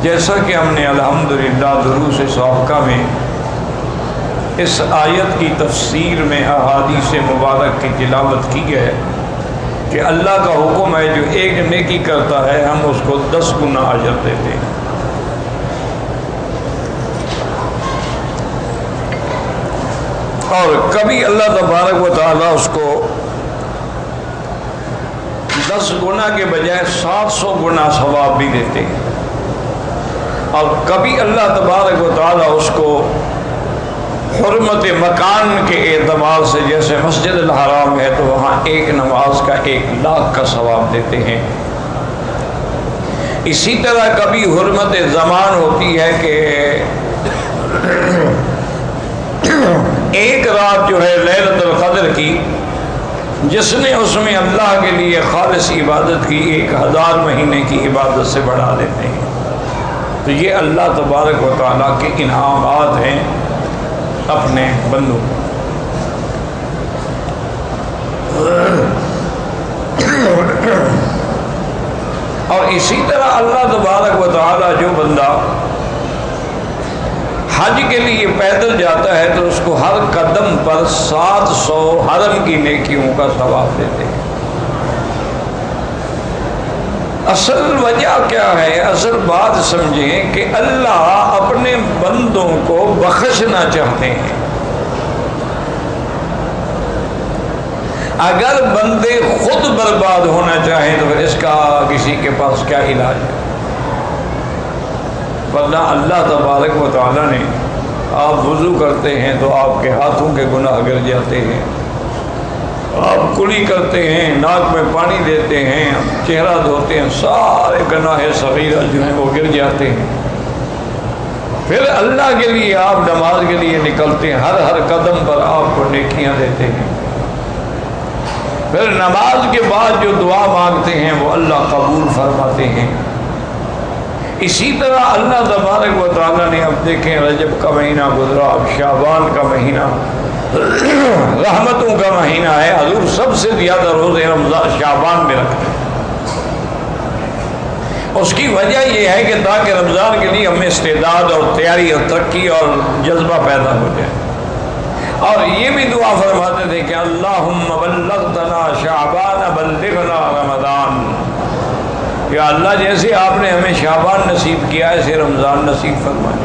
جیسا کہ ہم نے الحمدللہ دروس سابقہ میں اس آیت کی تفسیر میں احادیث مبارک کی تلاوت کی ہے کہ اللہ کا حکم ہے جو ایک نیکی کرتا ہے ہم اس کو 10 گنا اجر دیتے ہیں۔ اور کبھی اللہ تبارک و تعالیٰ اس کو 10 گنا کے بجائے 700 گنا ثواب بھی دیتے ہیں، اور کبھی اللہ تبارک و تعالیٰ اس کو حرمت مکان کے اعتبار سے، جیسے مسجد الحرام ہے تو وہاں ایک نماز کا 1,00,000 کا ثواب دیتے ہیں۔ اسی طرح کبھی حرمت زمان ہوتی ہے کہ ایک رات جو ہے لیلۃ القدر کی، جس نے اس میں اللہ کے لیے خالص عبادت کی 1000 مہینے کی عبادت سے بڑھا دیتے ہیں۔ تو یہ اللہ تبارک و تعالیٰ کے انعامات ہیں اپنے بندوں کو۔ اور اسی طرح اللہ تبارک و تعالیٰ جو بندہ حج کے لیے پیدل جاتا ہے تو اس کو ہر قدم پر 700 حرم کی نیکیوں کا ثواب دیتے ہیں۔ اصل وجہ کیا ہے؟ اصل بات سمجھیں کہ اللہ اپنے بندوں کو بخشنا چاہتے ہیں۔ اگر بندے خود برباد ہونا چاہیں تو پھر اس کا کسی کے پاس کیا علاج ہے؟ ورنہ اللہ تبارک و تعالیٰ نے، آپ وضو کرتے ہیں تو آپ کے ہاتھوں کے گناہ گر جاتے ہیں، آپ کلی کرتے ہیں، ناک میں پانی دیتے ہیں، چہرہ دھوتے ہیں، سارے گناہ صغیرہ جو ہیں وہ گر جاتے ہیں۔ پھر اللہ کے لیے آپ نماز کے لیے نکلتے ہیں، ہر قدم پر آپ کو نیکیاں دیتے ہیں۔ پھر نماز کے بعد جو دعا مانگتے ہیں وہ اللہ قبول فرماتے ہیں۔ اسی طرح اللہ تبارک و تعالیٰ نے، اب دیکھیں رجب کا مہینہ گزرا، اب شعبان کا مہینہ رحمتوں کا مہینہ ہے۔ حضور سب سے زیادہ روزے رمضان شعبان میں رکھتے ہیں۔ اس کی وجہ یہ ہے کہ تاکہ رمضان کے لیے ہمیں استعداد اور تیاری اور ترقی اور جذبہ پیدا ہو جائے۔ اور یہ بھی دعا فرماتے تھے کہ اللہم بلغتنا شعبان بلغنا رمضان، یا اللہ جیسے آپ نے ہمیں شعبان نصیب کیا ایسے رمضان نصیب فرمائے۔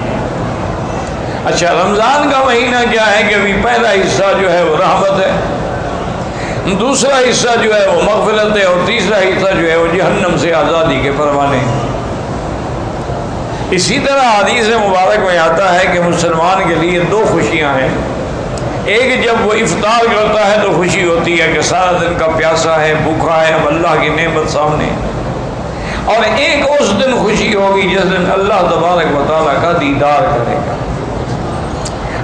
اچھا، رمضان کا مہینہ کیا ہے کہ ابھی پہلا حصہ جو ہے وہ رحمت ہے، دوسرا حصہ جو ہے وہ مغفرت ہے، اور تیسرا حصہ جو ہے وہ جہنم سے آزادی کے پروانے ہیں۔ اسی طرح حدیث مبارک میں آتا ہے کہ مسلمان کے لیے 2 خوشیاں ہیں۔ ایک جب وہ افطار کرتا ہے تو خوشی ہوتی ہے کہ سارا دن کا پیاسا ہے، بھوکا ہے، اب اللہ کی نعمت سامنے، اور ایک اس دن خوشی ہوگی جس دن اللہ تبارک و تعالیٰ کا دیدار کرے گا۔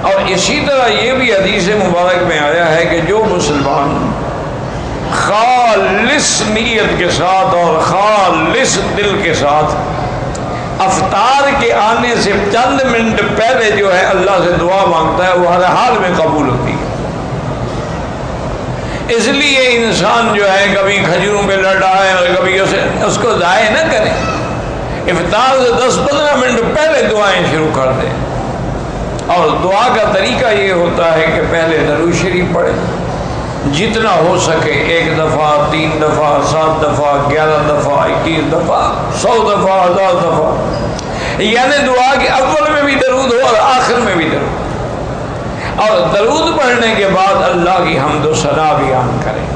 اور اسی طرح یہ بھی حدیث مبارک میں آیا ہے کہ جو مسلمان خالص نیت کے ساتھ اور خالص دل کے ساتھ افطار کے آنے سے چند منٹ پہلے جو ہے اللہ سے دعا مانگتا ہے وہ ہر حال میں قبول ہوتی ہے۔ اس لیے انسان جو ہے کبھی کھجوروں پہ لڑ رہا ہے اور کبھی اس کو ضائع نہ کرے، افطار سے 10-15 منٹ پہلے دعائیں شروع کر دیں۔ اور دعا کا طریقہ یہ ہوتا ہے کہ پہلے درود شریف پڑھیں، جتنا ہو سکے 1 دفعہ، 3 دفعہ، 7 دفعہ، 11 دفعہ، 21 دفعہ، 100 دفعہ، 1000 دفعہ، یعنی دعا کے اول میں بھی درود ہو اور آخر میں بھی درود۔ اور درود پڑھنے کے بعد اللہ کی حمد و ثنا بیان کریں،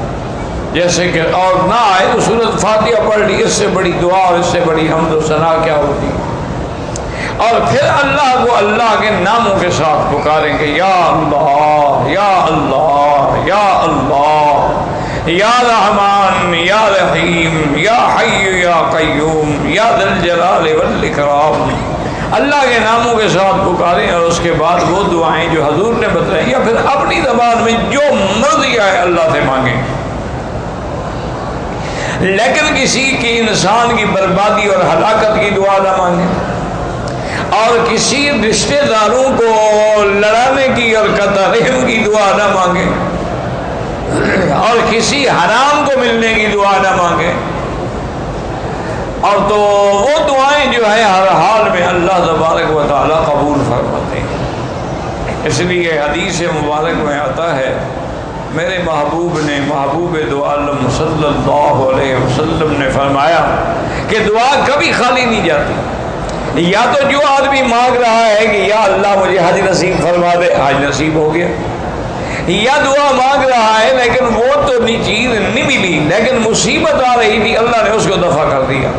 جیسے کہ اور نہ آئے تو سورۃ فاتحہ پڑھ لی، اس سے بڑی دعا اور اس سے بڑی حمد و ثنا کیا ہوتی ہے۔ اور پھر اللہ کو اللہ کے ناموں کے ساتھ پکاریں کہ یا اللہ یا اللہ یا اللہ یا رحمان یا رحیم یا حی یا قیوم یا ذی الجلال والاکرام۔ اللہ کے ناموں کے ساتھ پکاریں اور اس کے بعد وہ دعائیں جو حضور نے بتائیں یا پھر اپنی زبان میں جو مرضی آئے اللہ سے مانگیں، لیکن کسی کی انسان کی بربادی اور ہلاکت کی دعا نہ مانگیں۔ اور کسی رشتہ داروں کو لڑانے کی اور قطع رحم کی دعا نہ مانگے، اور کسی حرام کو ملنے کی دعا نہ مانگے. اور تو وہ دعائیں جو ہے ہر حال میں اللہ تبارک و تعالیٰ قبول فرماتے ہیں. اس لیے حدیث مبارک میں آتا ہے میرے محبوب نے، محبوب دو عالم صلی اللہ علیہ وسلم نے فرمایا کہ دعا کبھی خالی نہیں جاتی. یا تو جو آدمی مانگ رہا ہے کہ یا اللہ مجھے حج نصیب فرما دے، حج نصیب ہو گیا، یا دعا مانگ رہا ہے لیکن وہ تو چیز نہیں ملی، لیکن مصیبت آ رہی تھی، اللہ نے اس کو دفع کر دیا.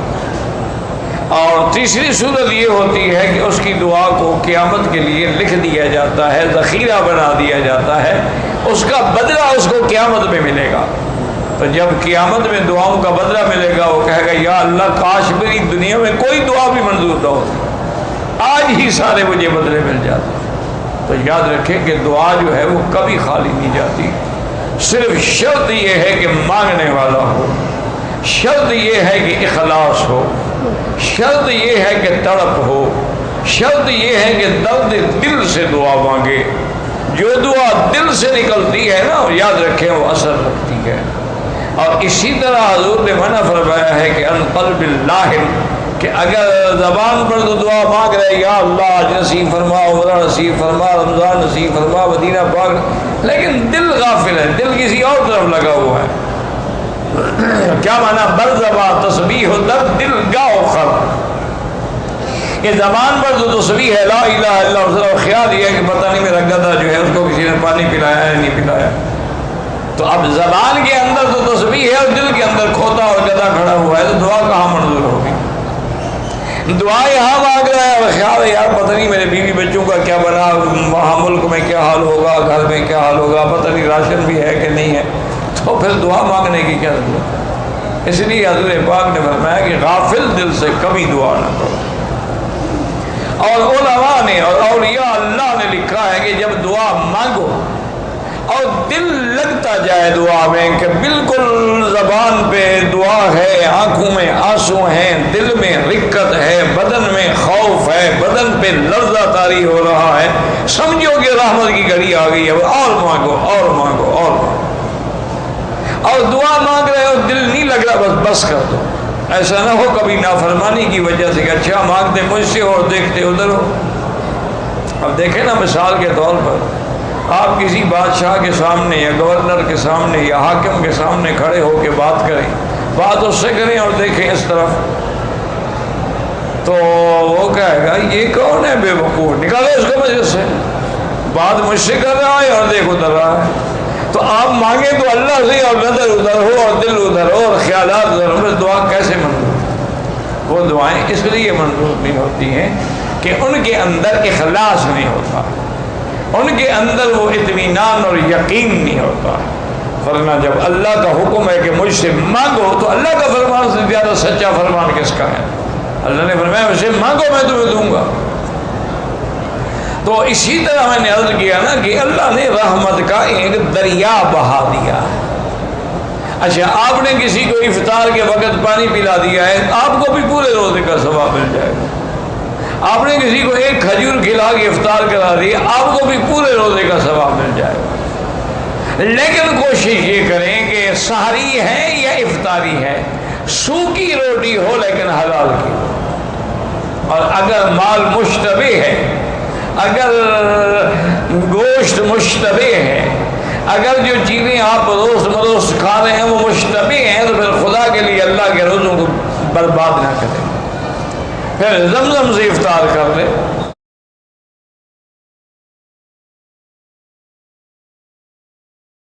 اور تیسری صورت یہ ہوتی ہے کہ اس کی دعا کو قیامت کے لیے لکھ دیا جاتا ہے، ذخیرہ بنا دیا جاتا ہے، اس کا بدلہ اس کو قیامت میں ملے گا. تو جب قیامت میں دعاؤں کا بدلہ ملے گا وہ کہے گا یا اللہ کاش میری دنیا میں کوئی دعا بھی منظور نہ ہوتی، آج ہی سارے مجھے بدلے مل جاتے. تو یاد رکھیں کہ دعا جو ہے وہ کبھی خالی نہیں جاتی. صرف شرط یہ ہے کہ مانگنے والا ہو، شرط یہ ہے کہ اخلاص ہو، شرط یہ ہے کہ تڑپ ہو، شرط یہ ہے کہ درد دل سے دعا مانگے. جو دعا دل سے نکلتی ہے نا یاد رکھیں وہ اثر رکھتی ہے. اور اسی طرح حضور نے منع فرمایا ہے کہ ان قلب لاہن، کہ اگر زبان پر تو دعا مانگ رہے یا اللہ آج نصیب فرما، عمرہ نصیب فرما، رمضان نصیب فرما، مدینہ پاک، لیکن دل غافل ہے، دل کسی اور طرف لگا ہوا ہے. کیا معنی؟ بر زبان تسبیح ہو در دل گاؤ خر. کہ زبان پر تو تسبیح ہے لا الہ الا اللہ، خیال یہ ہے کہ پتہ نہیں میرا گدھا جو ہے اس کو کسی نے پانی پلایا ہے نہیں پلایا. تو اب زبان کے اندر تو تسبیح ہے اور دل کے اندر کھوتا اور گدھا کھڑا ہوا ہے، تو دعا کہاں منظور ہوگی؟ دعا یہاں مانگ رہا ہے اور خیال ہے یار پتہ نہیں میرے بیوی بچوں کا کیا بنا، وہاں ملک میں کیا حال ہوگا، گھر میں کیا حال ہوگا، پتہ نہیں راشن بھی ہے کہ نہیں ہے. تو پھر دعا مانگنے کی کیا ضرورت ہے؟ اس لیے حضور پاک نے فرمایا کہ غافل دل سے کبھی دعا نہ کرو. اور علماء نے اور اولیاء اللہ نے لکھا ہے کہ جب دعا مانگو اور دل لگتا جائے دعا میں کہ بالکل زبان پہ دعا ہے، آنکھوں میں آنسو ہیں، دل میں رقت ہے، بدن میں خوف ہے، بدن پہ لرزہ طاری ہو رہا ہے، سمجھو کہ رحمت کی گھڑی آ گئی ہے، اور مانگو اور مانگو اور مانگو. اور دعا مانگ رہے ہو دل نہیں لگ رہا بس کر دو. ایسا نہ ہو کبھی نافرمانی کی وجہ سے کہ اچھا مانگتے مجھ سے اور دیکھتے ادھر ہو. اب دیکھیں نا مثال کے طور پر آپ کسی بادشاہ کے سامنے یا گورنر کے سامنے یا حاکم کے سامنے کھڑے ہو کے بات کریں، بات اس سے کریں اور دیکھیں اس طرف، تو وہ کہے گا یہ کون ہے بے وقوف، نکالے اس کو مجلس سے، بات مجھ سے کر رہا ہے اور دیکھ ادھر رہا ہے. تو آپ مانگیں تو اللہ سے اور نظر ادھر ہو اور دل ادھر ہو اور خیالات ادھر ہو، دعا کیسے منظور؟ وہ دعائیں اس لیے منظور نہیں ہوتی ہیں کہ ان کے اندر اخلاص نہیں ہوتا، ان کے اندر وہ اطمینان اور یقین نہیں ہوتا. ورنہ جب اللہ کا حکم ہے کہ مجھ سے مانگو تو اللہ کا فرمان سے زیادہ سچا فرمان کس کا ہے؟ اللہ نے فرمایا مجھ سے مانگو میں تمہیں دوں گا. تو اسی طرح میں نے عرض کیا نا کہ اللہ نے رحمت کا ایک دریا بہا دیا. اچھا آپ نے کسی کو افطار کے وقت پانی پلا دیا ہے، آپ کو بھی پورے روزے کا ثواب مل جائے گا. آپ نے کسی کو ایک کھجور کھلا کے افطار کرا دی، آپ کو بھی پورے روزے کا ثواب مل جائے گا. لیکن کوشش یہ کریں کہ سحری ہے یا افطاری ہے، سوکھی روٹی ہو لیکن حلال کی. اور اگر مال مشتبہ ہے، اگر گوشت مشتبہ ہے، اگر جو چیزیں آپ روز مروز کھا رہے ہیں وہ مشتبہ ہیں، تو پھر خدا کے لیے اللہ کے روزوں کو برباد نہ کریں. پھر زمزم سے افطار کر لیں،